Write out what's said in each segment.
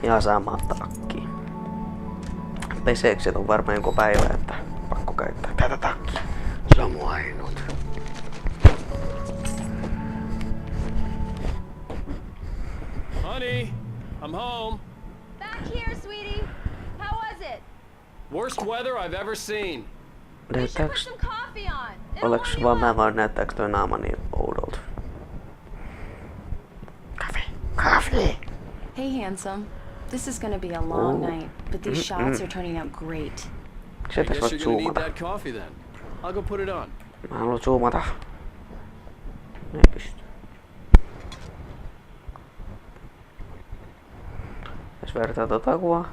Ja sama takki. Peseekset on varmaan joku päivä, että pakko käyttää tätä takkia. Se on mun ainut. Honey, I'm home. Back here, sweetie. How was it? Worst weather I've ever seen. We should put some coffee on. It'll Oleks warm vaan you mä up. vaan näyttääks toi naama niin oudolta? Coffee! Hey, handsome. This is gonna be a long night, but these shots are turning out great. Se I tässä guess voit you're gonna need zoomata. that coffee then. I'll go put it on. Mä haluan zoomata. Ei pysty. Jos vertaa tota kuvaa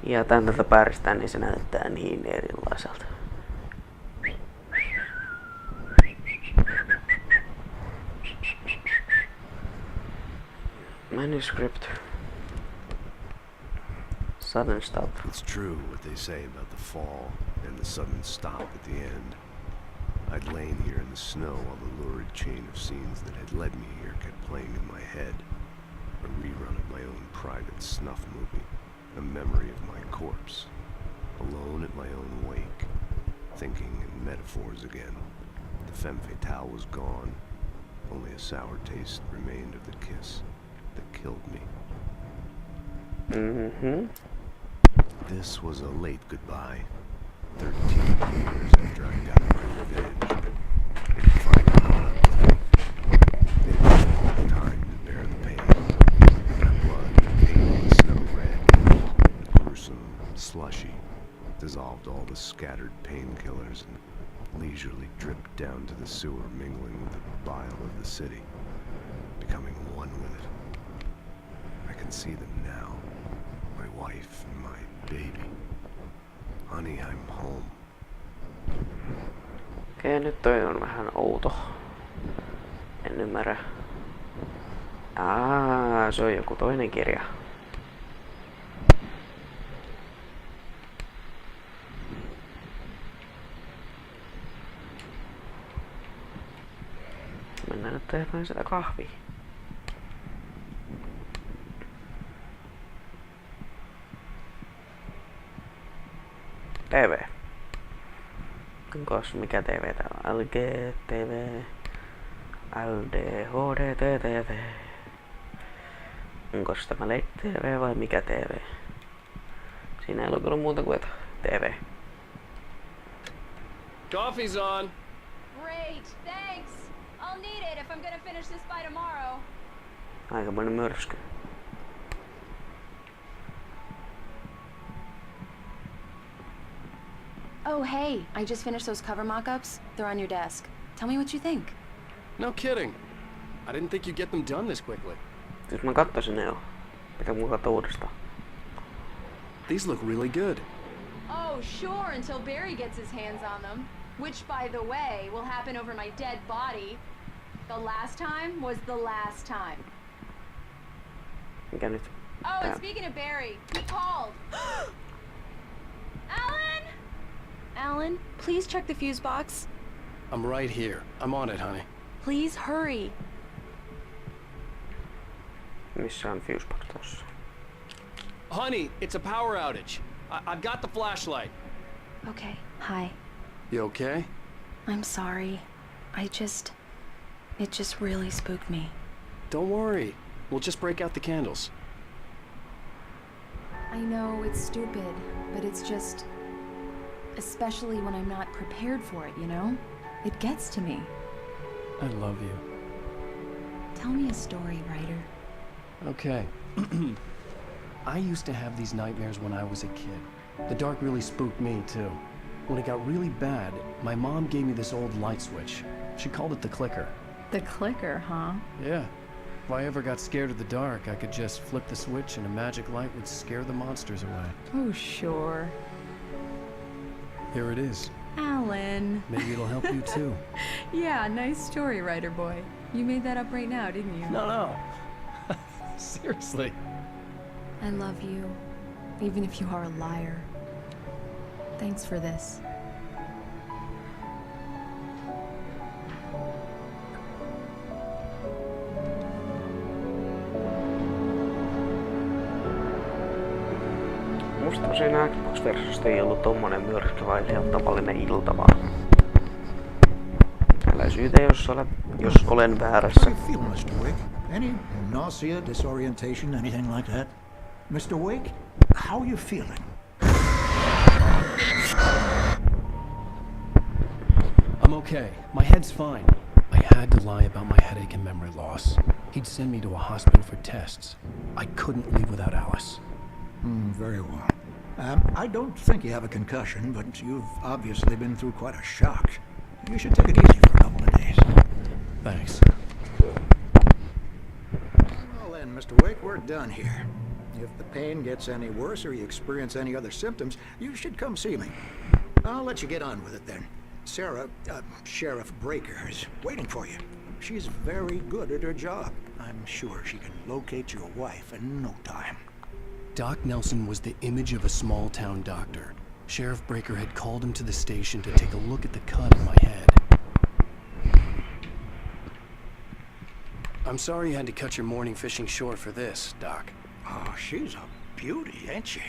ja tän tätä päristään, niin se näyttää niin erilaiselta. Manuscript. Sudden stop. It's true what they say about the fall and the sudden stop at the end. I'd lain here in the snow while the lurid chain of scenes that had led me here kept playing in my head. A rerun of my own private snuff movie. A memory of my corpse. Alone at my own wake. Thinking in metaphors again. The femme fatale was gone. Only a sour taste remained of the kiss that killed me. This was a late goodbye. 13 years after I got my revenge. It finally caught up with me. It took a long time to bear the pain. My blood painted the snow red. Gruesome, slushy. Dissolved all the scattered painkillers and leisurely dripped down to the sewer, mingling with the bile of the city. Becoming one with it. I can see them now. My wife and my baby. Honey, I'm home. Okei, nyt toi on vähän outo. En ymmärrä. Se on joku toinen kirja. Mennään nyt tehdään sitä kahvia. TV. Onkos mikä TV täällä on? LG TV. LDHD TV. Onkos tämä LED TV vai mikä TV? Siinä ei ole kyllä muuta kuin TV. Coffee's on. Great, thanks. I'll need it if I'm gonna finish this by tomorrow. Aikamoinen myrsky. Oh, hey, I just finished those cover mock-ups. They're on your desk. Tell me what you think. No kidding. I didn't think you'd get them done this quickly. Jos mä kattoisin ne jo. Pitää mun katsoa uudestaan. These look really good. Oh, sure, until Barry gets his hands on them. Which, by the way, will happen over my dead body. The last time was the last time. Mikä nyt? Oh, and speaking of Barry, he called. Alan! Alan, please check the fuse box. I'm right here. I'm on it, honey. Please hurry. Missä on fusebox tossa? Honey, it's a power outage. I've got the flashlight. Okay, hi. You okay? I'm sorry. It just really spooked me. Don't worry. We'll just break out the candles. I know it's stupid, but it's just... Especially when I'm not prepared for it, you know? It gets to me. I love you. Tell me a story, writer. Okay. I used to have these nightmares when I was a kid. The dark really spooked me, too. When it got really bad, my mom gave me this old light switch. She called it the clicker. The clicker, huh? Yeah. If I ever got scared of the dark, I could just flip the switch and a magic light would scare the monsters away. Oh, sure. Here it is. Alan. Maybe it'll help you, too. Yeah, nice story, writer boy. You made that up right now, didn't you? No. Seriously. I love you, even if you are a liar. Thanks for this. Musta siinä Xbox-versiosta ei ollut tommonen myrsky, vaan ihan tavallinen ilta vaan. Älä syytä, jos olen väärässä. How do you feel, Mr. Wake? Any nausea, disorientation, anything like that? Mr. Wake, how are you feeling? I'm okay. My head's fine. I had to lie about my headache and memory loss. He'd send me to a hospital for tests. I couldn't leave without Alice. Very well. I don't think you have a concussion, but you've obviously been through quite a shock. You should take it easy for a couple of days. Thanks. Well then, Mr. Wake, we're done here. If the pain gets any worse or you experience any other symptoms, you should come see me. I'll let you get on with it then. Sarah, Sheriff Breaker, is waiting for you. She's very good at her job. I'm sure she can locate your wife in no time. Doc Nelson was the image of a small-town doctor. Sheriff Breaker had called him to the station to take a look at the cut in my head. I'm sorry you had to cut your morning fishing short for this, Doc. Oh, she's a beauty, ain't she?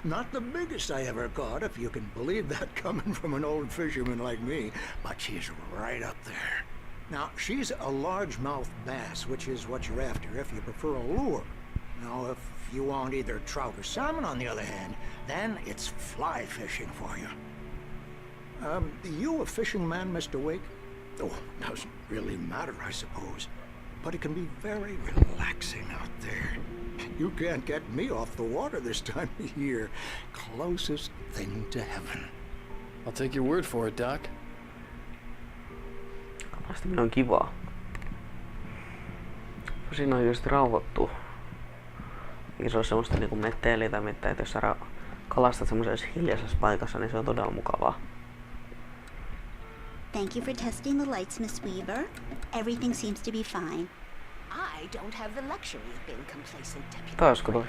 Not the biggest I ever caught, if you can believe that coming from an old fisherman like me, but she's right up there. Now, she's a largemouth bass, which is what you're after if you prefer a lure. Now, if you want either trout or salmon, on the other hand, then it's fly fishing for you. You a fishing man, Mr. Wake? Oh, doesn't really matter, I suppose. But it can be very relaxing out there. You can't get me off the water this time of year. Closest thing to heaven. I'll take your word for it, Doc. Kalastaminen on kivaa. Siinä on just rauhoittuu. Eikä se ole semmoista niinku metteilyä tai mitään, että jos sä kalastat semmoisessa hiljaisessa paikassa, niin se on todella mukavaa. Thank you for testing the lights, Miss Weaver. Everything seems to be fine. I don't have the luxury of being complacent, Deputy. Taisko toi?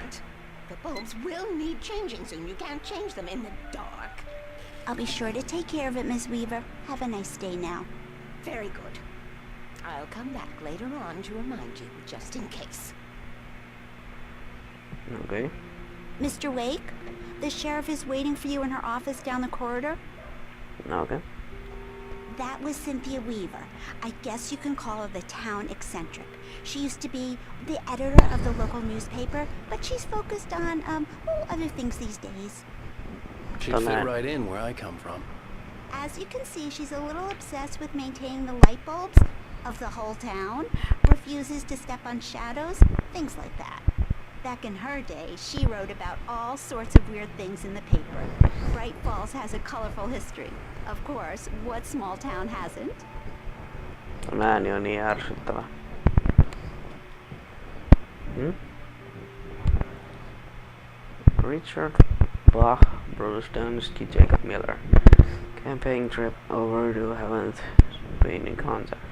The bulbs will need changing soon. You can't change them in the dark. I'll be sure to take care of it, Miss Weaver. Have a nice day now. Very good. I'll come back later on to remind you, just in case. Okay. Mr. Wake, the sheriff is waiting for you in her office down the corridor. Okay. That was Cynthia Weaver. I guess you can call her the town eccentric. She used to be the editor of the local newspaper, but she's focused on, other things these days. She'd fit right in where I come from. As you can see, she's a little obsessed with maintaining the light bulbs of the whole town, refuses to step on shadows, things like that. Back in her day, she wrote about all sorts of weird things in the paper. Bright Falls has a colorful history. Of course, what small town hasn't? Tämä ääni on niin ärsyttävä. Richard Bach, Bruce Dunsky, Jacob Miller. Camping trip overdue, haven't been in contact.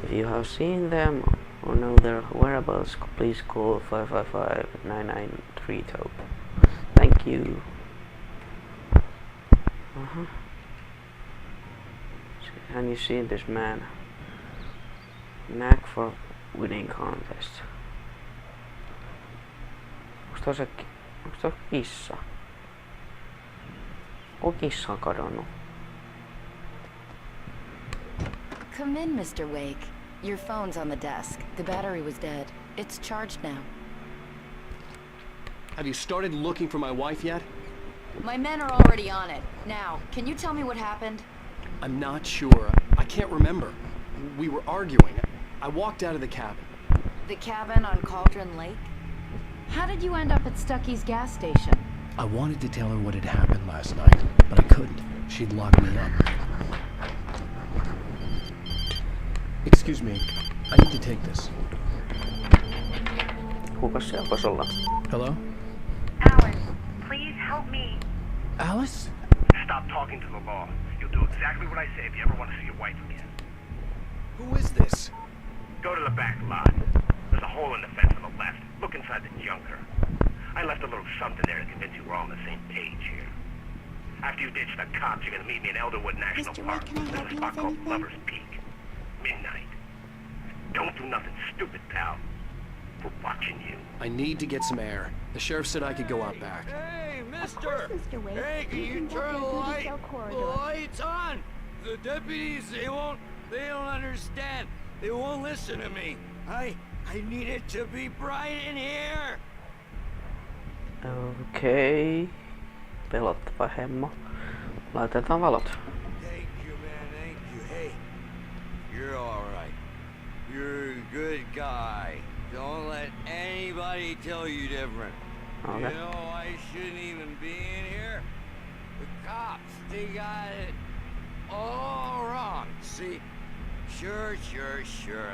If you have seen them or know their whereabouts, please call 555-9932. Thank you. And you see this man knack for winning contests. Onko tuo kissa? Onko kissa kadonnut? Come in, Mr. Wake. Your phone's on the desk. The battery was dead. It's charged now. Have you started looking for my wife yet? My men are already on it. Now, can you tell me what happened? I'm not sure. I can't remember. We were arguing. I walked out of the cabin. The cabin on Cauldron Lake? How did you end up at Stucky's gas station? I wanted to tell her what had happened last night, but I couldn't. She'd locked me up. Excuse me. I need to take this. Kukas se alkoi olla? Hello? Alice, please help me. Alice? Stop talking to the law. You'll do exactly what I say if you ever want to see your wife again. Who is this? Go to the back lot. There's a hole in the fence on the left. Look inside the junker. I left a little something there to convince you we're all on the same page here. After you ditch the cops, you're gonna meet me in Elderwood National Mr. Park. Wake, can I help There's a you spot with called anything? Lover's Peak. Midnight. Don't do nothing stupid, pal. We're watching you. I need to get some air. The sheriff said I could go out back. Hey, Of mister! course, Mr. Wade. Hey, can you can go turn the through the cell corridor. lights on? The deputies, they don't understand. They won't listen to me. I need it to be bright in here. Okei. Pelottava hemmo. Laitetaan valot. Thank you, man, thank you. Hey, you're alright. You're a good guy. Don't let anybody tell you different. Okay. You know, I shouldn't even be in here. The cops, they got it all wrong. See, sure,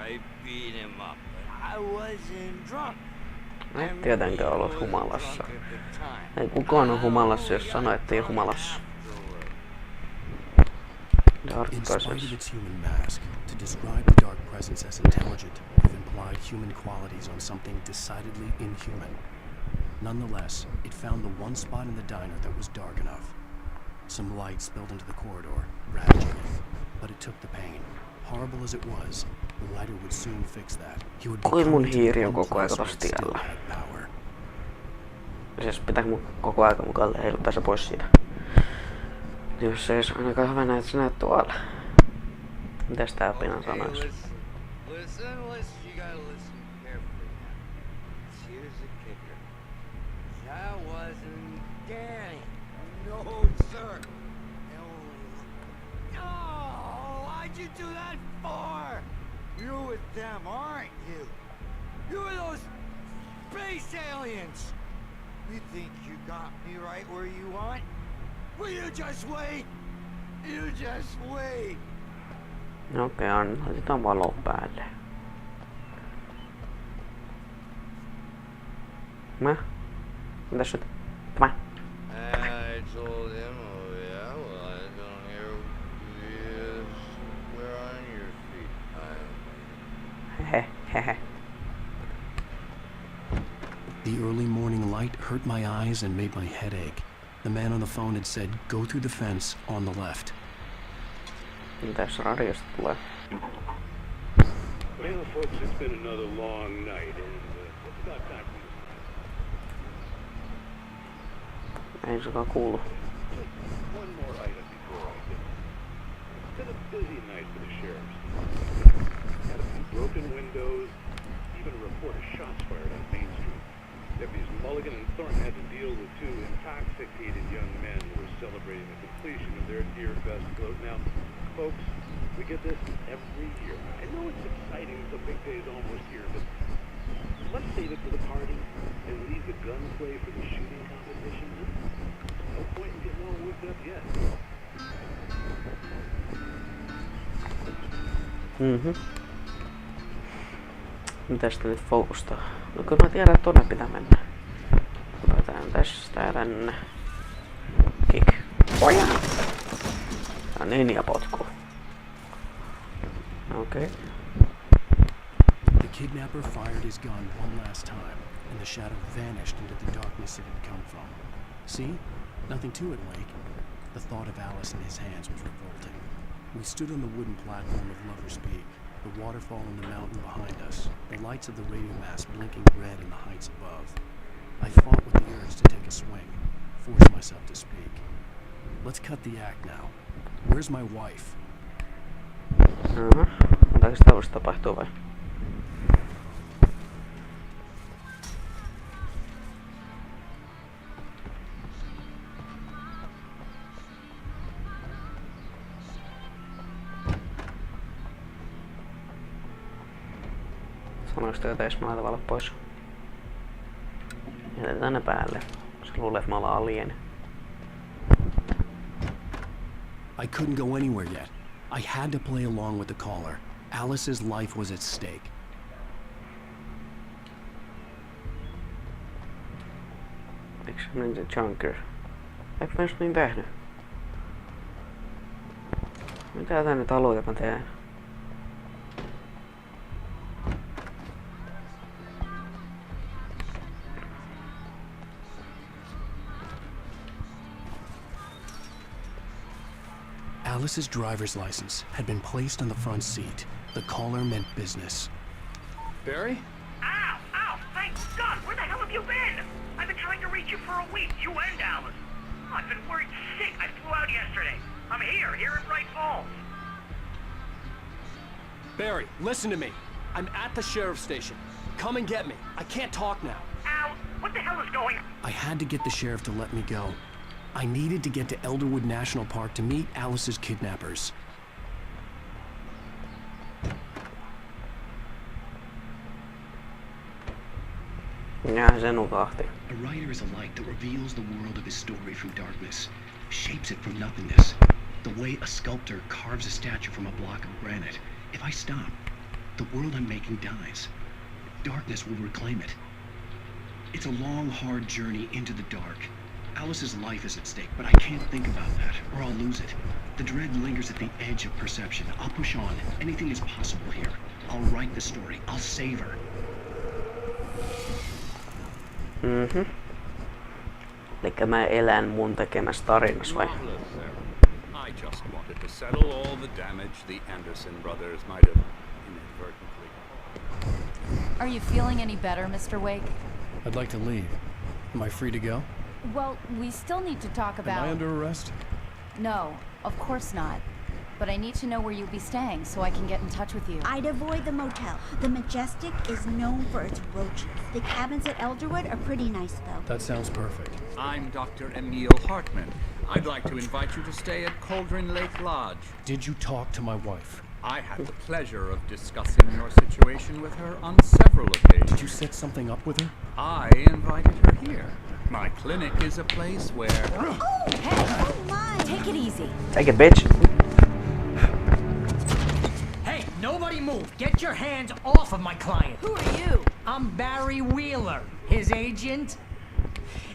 I beat him up, but I wasn't drunk. Ei tietenkään ollut humalassa. Ei kukaan ole humalassa, jos sanoo, ettei ole humalassa. In spite of its human mask, to describe the dark presence as intelligent would have implied human qualities on something decidedly inhuman. Nonetheless, it found the one spot in the diner that was dark enough. Some light spilled into the corridor, ravaging it, but it took the pain. Horrible as it was, the lighter would soon fix that. He would Kui mun become hiiri on one koko ajan place tossa where it still tiellä. had power. Siis pitääkö mun koko ajan mukaan heiluttaa se pois siitä? Jos se ei ole ainakaan hyvä, että sä näet tuolla. Mitäs tää pinan sanois? Listen, you gotta listen carefully now. Here's the kicker. That wasn't Danny. No, sir. No, why'd you do that for? You're with them, aren't you? You're those space aliens. You think you got me right where you want? Will you just wait? You just wait. Okei, laitetaan valo päälle. Mä? Mitäs nyt? Tämä? I told him, oh yeah, well I don't hear you square on your feet. Hehehe. The early morning light hurt my eyes and made my head ache. The man on the phone had said, go through the fence on the left. Mitäs radiosta tulee? Well, folks, it's been another long night, and it's about time for you. Ei sukaan kuulu. One more item before I go. It's been a busy night for the sheriff's. Had a few broken windows, even a report of shots fired on Main Street. Deputies Mulligan and Thornton had to deal with two intoxicated young men who were celebrating the completion of their Deer Fest float. Now, folks, we get this every year. I know it's exciting, the big day's almost here, but let's save it for the party and leave the gunplay for the shooting competition. No point in getting all whipped up yet. Mitäs te nyt fokustaa? No kyllä mä tiedän, että tonne pitää mennä. Laitetaan tästä tänne. Kick. Oja! Ja ninjapotku. Okei. The kidnapper fired his gun one last time, and the shadow vanished into the darkness it had come from. See? Nothing to it, Wake. The thought of Alice in his hands was revolting. We stood on the wooden platform of Lover's Peak, the waterfall in the mountain behind us, the lights of the radio mast blinking red in the heights above. I fought with the urge to take a swing, force myself to speak. Let's cut the act now. Where's my wife? Mitä sitä voisi tapahtua vai? Sanoiko teitä edes mä valot pois? Jätetään ne päälle. Se luulee, että mä ollaan alieni. I couldn't go anywhere yet. I had to play along with the caller. Alice's life was at stake. Eikö se meni se Junker? Eikö mä just niin tehnyt? Mitä tää nyt haluat, että mä teen? Alice's driver's license had been placed on the front seat. The caller meant business. Barry? Ow! Ow! Thank God! Where the Barry, listen to me. I'm at the sheriff's station. Come and get me. I can't talk now. Al, what the hell is going on? I had to get the sheriff to let me go. I needed to get to Elderwood National Park to meet Alice's kidnappers. Ja se nukahti. A writer is a light that reveals the world of his story from darkness, shapes it from nothingness. The way a sculptor carves a statue from a block of granite. If I stop, the world I'm making dies. Darkness will reclaim it. It's a long, hard journey into the dark. Alice's life is at stake, but I can't think about that, or I'll lose it. The dread lingers at the edge of perception. I'll push on. Anything is possible here. I'll write the story. I'll save her. Elikkä mä elän mun tekemässä tarinassa vai? I just wanted to settle all the damage the Anderson brothers might have inadvertently. Are you feeling any better, Mr. Wake? I'd like to leave. Am I free to go? Well, we still need to talk about... Am I under arrest? No, of course not. But I need to know where you'll be staying so I can get in touch with you. I'd avoid the motel. The Majestic is known for its roaches. The cabins at Elderwood are pretty nice, though. That sounds perfect. I'm Dr. Emil Hartman. I'd like to invite you to stay at Cauldron Lake Lodge. Did you talk to my wife? I had the pleasure of discussing your situation with her on several occasions. Did you set something up with her? I invited her here. My clinic is a place where... Oh, hey, oh my! Take it easy. Take it, bitch. Hey, nobody move! Get your hands off of my client! Who are you? I'm Barry Wheeler, his agent.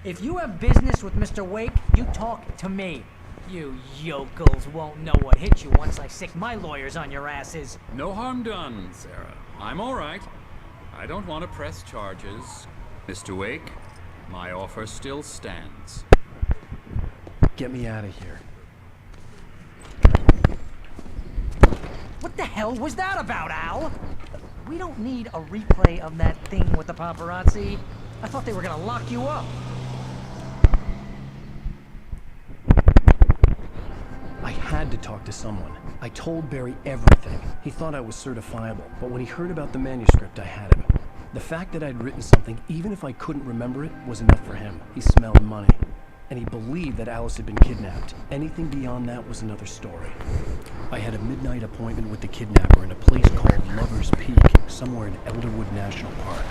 If you have business with Mr. Wake, you talk to me. You yokels won't know what hit you once I sick my lawyers on your asses. No harm done, Sarah. I'm all right. I don't want to press charges. Mr. Wake, my offer still stands. Get me out of here. What the hell was that about, Al? We don't need a replay of that thing with the paparazzi. I thought they were gonna lock you up. I had to talk to someone. I told Barry everything. He thought I was certifiable, but when he heard about the manuscript, I had him. The fact that I'd written something, even if I couldn't remember it, was enough for him. He smelled money. And he believed that Alice had been kidnapped. Anything beyond that was another story. I had a midnight appointment with the kidnapper in a place called Lover's Peak, somewhere in Elderwood National Park.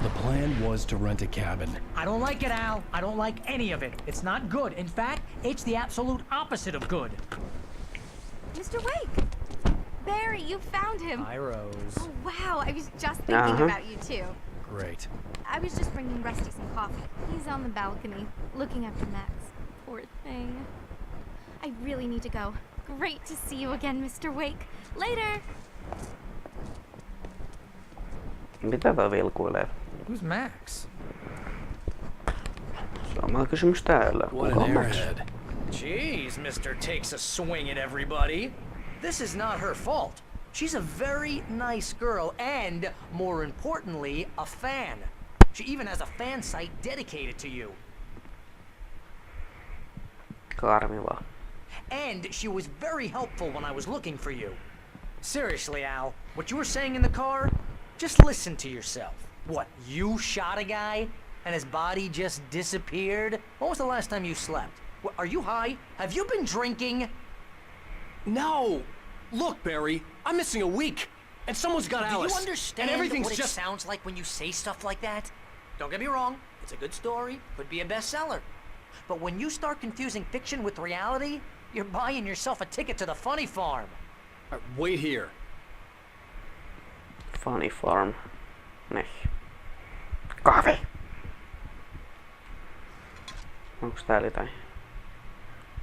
The plan was to rent a cabin. I don't like it, Al. I don't like any of it. It's not good. In fact, it's the absolute opposite of good. Mr. Wake! Barry, you found him! Hi, Rose. Oh, wow, I was just thinking about you, too. Great. I was just bringing Rusty some coffee. He's on the balcony, looking after Max. Poor thing. I really need to go. Great to see you again, Mr. Wake. Later! Mitä tää vilkuilee? Who's Max? Sama kysymys täällä. What Kuka an on Max? airhead. Jeez, Mr. Takes a swing at everybody. This is not her fault. She's a very nice girl and, more importantly, a fan. She even has a fan site dedicated to you. Karmiva. And she was very helpful when I was looking for you. Seriously, Al, what you were saying in the car? Just listen to yourself. What, you shot a guy and his body just disappeared? When was the last time you slept? What, are you high? Have you been drinking? No! Look, Barry, I'm missing a week, and someone's got Alice. Do you understand and everything's what it just sounds like when you say stuff like that? Don't get me wrong, it's a good story, could be a bestseller. But when you start confusing fiction with reality, you're buying yourself a ticket to the funny farm. Wait here. Funny farm. Niin. Kahvi! Onks täällä jotain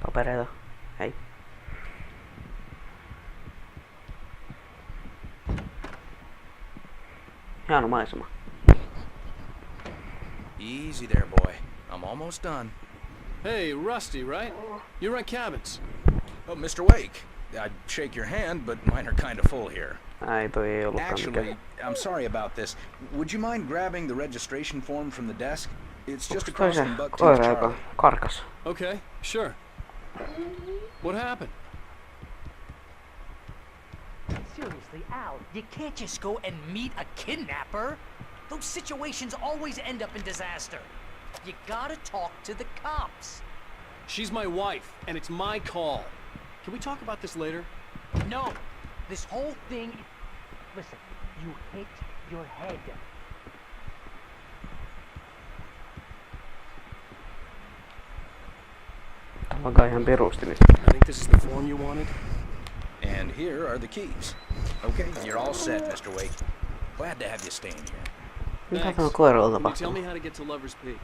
papereita? Hei. Hieno maisema. Easy there, boy. I'm almost done. Hey, Rusty, right? You rent cabins. Oh, Mr. Wake. I'd shake your hand, but mine are kind of full here. Ai, toi ei ollutkaan Actually, mikään. I'm sorry about this. Would you mind grabbing the registration form from the desk? It's just Onks toi across se from Bucktooth koira, joka Charlie. karkas? Okay, sure. What happened? Seriously, Al, you can't just go and meet a kidnapper. Those situations always end up in disaster. You gotta talk to the cops. She's my wife, and it's my call. Can we talk about this later? No, this whole thing... Listen, you hit your head. Alkaa ihan perusti nyt. I think this is the form you wanted. And here are the keys. Okay, you're all set, Mr. Wake. Glad to have you staying here. Mitä tämä koiralla Can you tell tapahtuu? me how to get to Lover's Peak?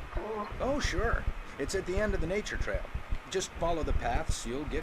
Oh, sure. It's at the end of the nature trail. Just follow the paths, you'll get